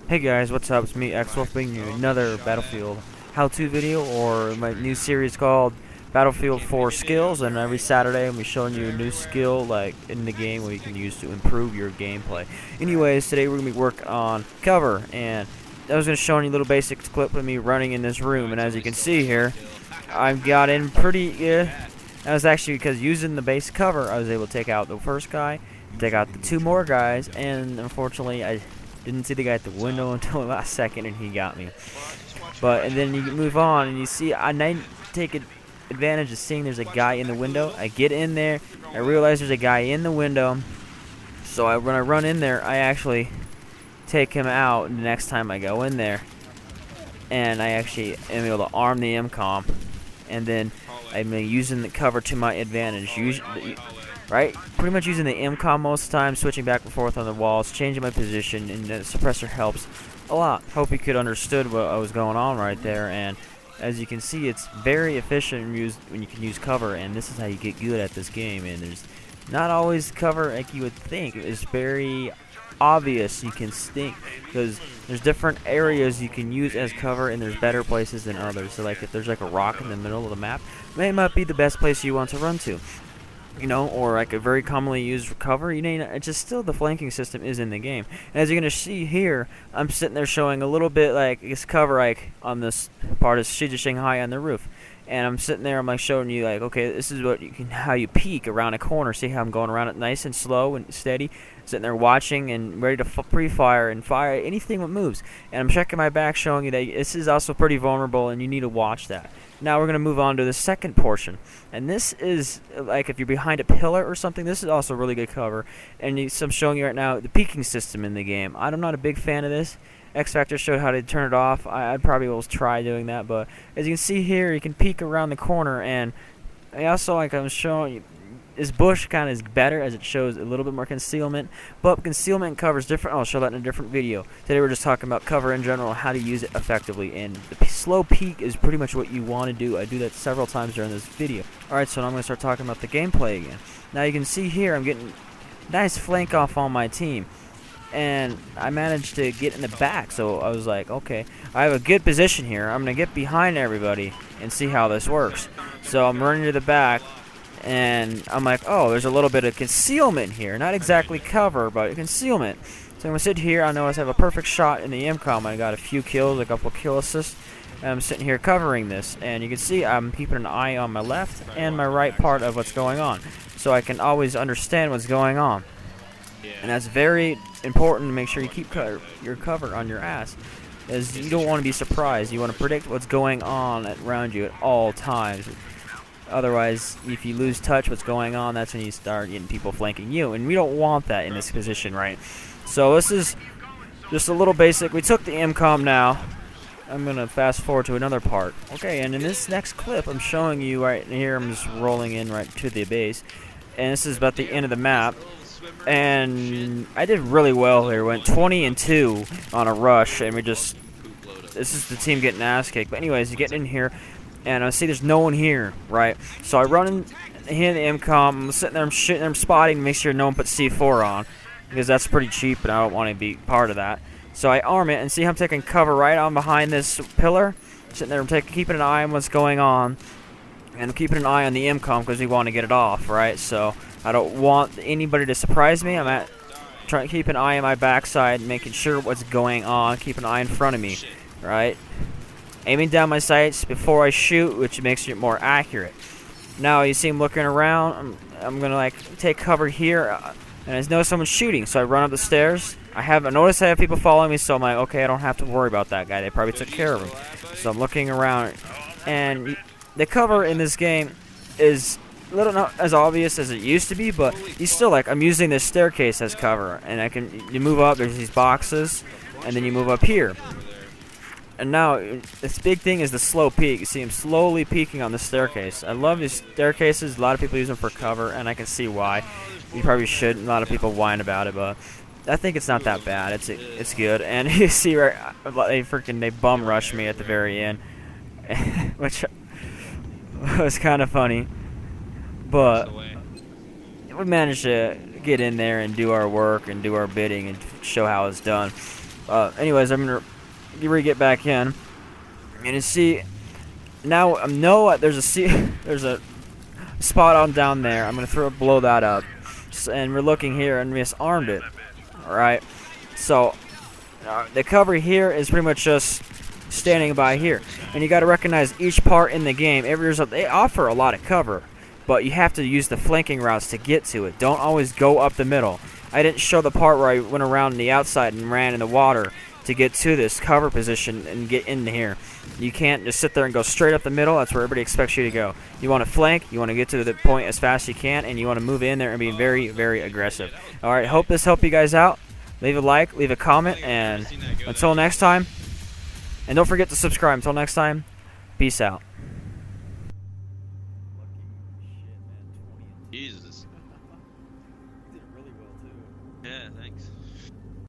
Hey guys, what's up? It's me, X-Wolf, bringing you another Battlefield how-to video, or my new series called Battlefield 4 Skills. And every Saturday I'm showing you a new skill like in the game where you can use to improve your gameplay. Anyways, today we're going to be working on cover, and I was going to show you a little basic clip of me running in this room. And as you can see here, I got in pretty good. That was actually because using the base cover, I was able to take out the first guy, take out the two more guys, and unfortunately I didn't see the guy at the window until the last second, and he got me. And then you move on, and you see I take advantage of seeing there's a guy in the window. I get in there, I realize there's a guy in the window, so when I run in there, I actually take him out the next time I go in there, and I actually am able to arm the MCOM, and then I'm using the cover to my advantage. Right? Pretty much using the MCOM most of the time, switching back and forth on the walls, changing my position, and the suppressor helps a lot. Hope you could understood what was going on right there, and as you can see, it's very efficient when you can use cover, and this is how you get good at this game. And there's not always cover like you would think. It's very obvious you can think, because there's different areas you can use as cover, and there's better places than others. So like if there's like a rock in the middle of the map, it might be the best place you want to run to. Or like a very commonly used cover, it's just still the flanking system is in the game. And as you're gonna see here, I'm sitting there showing a little bit like this cover like on this part of Shanghai on the roof, and I'm sitting there, I'm like showing you like, okay, this is how you peek around a corner. See how I'm going around it nice and slow and steady, sitting there watching and ready to pre-fire and fire anything that moves. And I'm checking my back, showing you that this is also pretty vulnerable, and you need to watch that. Now we're going to move on to the second portion, and this is like if you're behind a pillar or something, this is also really good cover. And so I'm showing you right now the peeking system in the game. I'm not a big fan of this. X Factor showed how to turn it off. I'd probably will try doing that, but as you can see here, you can peek around the corner, and I also, like I'm showing you, this bush kind of is better as it shows a little bit more concealment, but concealment covers different. I'll show that in a different video. Today we're just talking about cover in general, how to use it effectively, and the slow peek is pretty much what you want to do. I do that several times during this video. Alright, so now I'm going to start talking about the gameplay again. Now you can see here I'm getting nice flank off on my team, and I managed to get in the back, so I was like, okay, I have a good position here. I'm going to get behind everybody and see how this works. So I'm running to the back, and I'm like, oh, there's a little bit of concealment here. Not exactly cover, but concealment. So I'm going to sit here. I notice I have a perfect shot in the MCOM. I got a few kills, a couple kill assists. And I'm sitting here covering this. And you can see I'm keeping an eye on my left and my right part of what's going on, so I can always understand what's going on. And that's very important to make sure you keep your cover on your ass, as you don't want to be surprised. You want to predict what's going on around you at all times. Otherwise, if you lose touch what's going on, that's when you start getting people flanking you, and we don't want that in this position, right? So this is just a little basic. We took the MCOM now. I'm going to fast forward to another part. Okay, and in this next clip, I'm showing you right here, I'm just rolling in right to the base, and this is about the end of the map. And I did really well here. Went 20-2 on a rush, and this is the team getting ass kicked. But anyways, you get in here, and I see there's no one here, right? So I run in here in the MCOM. I'm sitting there, I'm shooting, I'm spotting to make sure no one puts C4 on, because that's pretty cheap, and I don't want to be part of that. So I arm it, and see how I'm taking cover right on behind this pillar. Sitting there, I'm keeping an eye on what's going on, and I'm keeping an eye on the MCOM because we want to get it off, right? So I don't want anybody to surprise me. I'm trying to keep an eye on my backside, making sure what's going on. Keep an eye in front of me, right? Aiming down my sights before I shoot, which makes it more accurate. Now you see him looking around. I'm gonna like take cover here, and I know someone's shooting, so I run up the stairs. I notice I have people following me, so I'm like, okay, I don't have to worry about that guy. They probably took care of him. So I'm looking around, and the cover in this game is a little not as obvious as it used to be, but you still, like, I'm using this staircase as cover, and you move up, there's these boxes, and then you move up here. And now, this big thing is the slow peek. You see him slowly peeking on the staircase. I love these staircases. A lot of people use them for cover, and I can see why. You probably should. A lot of people whine about it, but I think it's not that bad. It's good. And you see, right, they bum rush me at the very end, which was kind of funny. But we managed to get in there and do our work and do our bidding and show how it's done. Anyways, I'm gonna get back in, and you see now there's a spot on down there. I'm gonna blow that up, and we're looking here and we just armed it. All right, so the cover here is pretty much just standing by here, and you got to recognize each part in the game. They offer a lot of cover, but you have to use the flanking routes to get to it. Don't always go up the middle. I didn't show the part where I went around the outside and ran in the water to get to this cover position and get in here. You can't just sit there and go straight up the middle. That's where everybody expects you to go. You want to flank, you want to get to the point as fast as you can, and you want to move in there and be very, very aggressive. Alright, hope this helped you guys out. Leave a like, leave a comment, and until next time, and don't forget to subscribe. Until next time, peace out.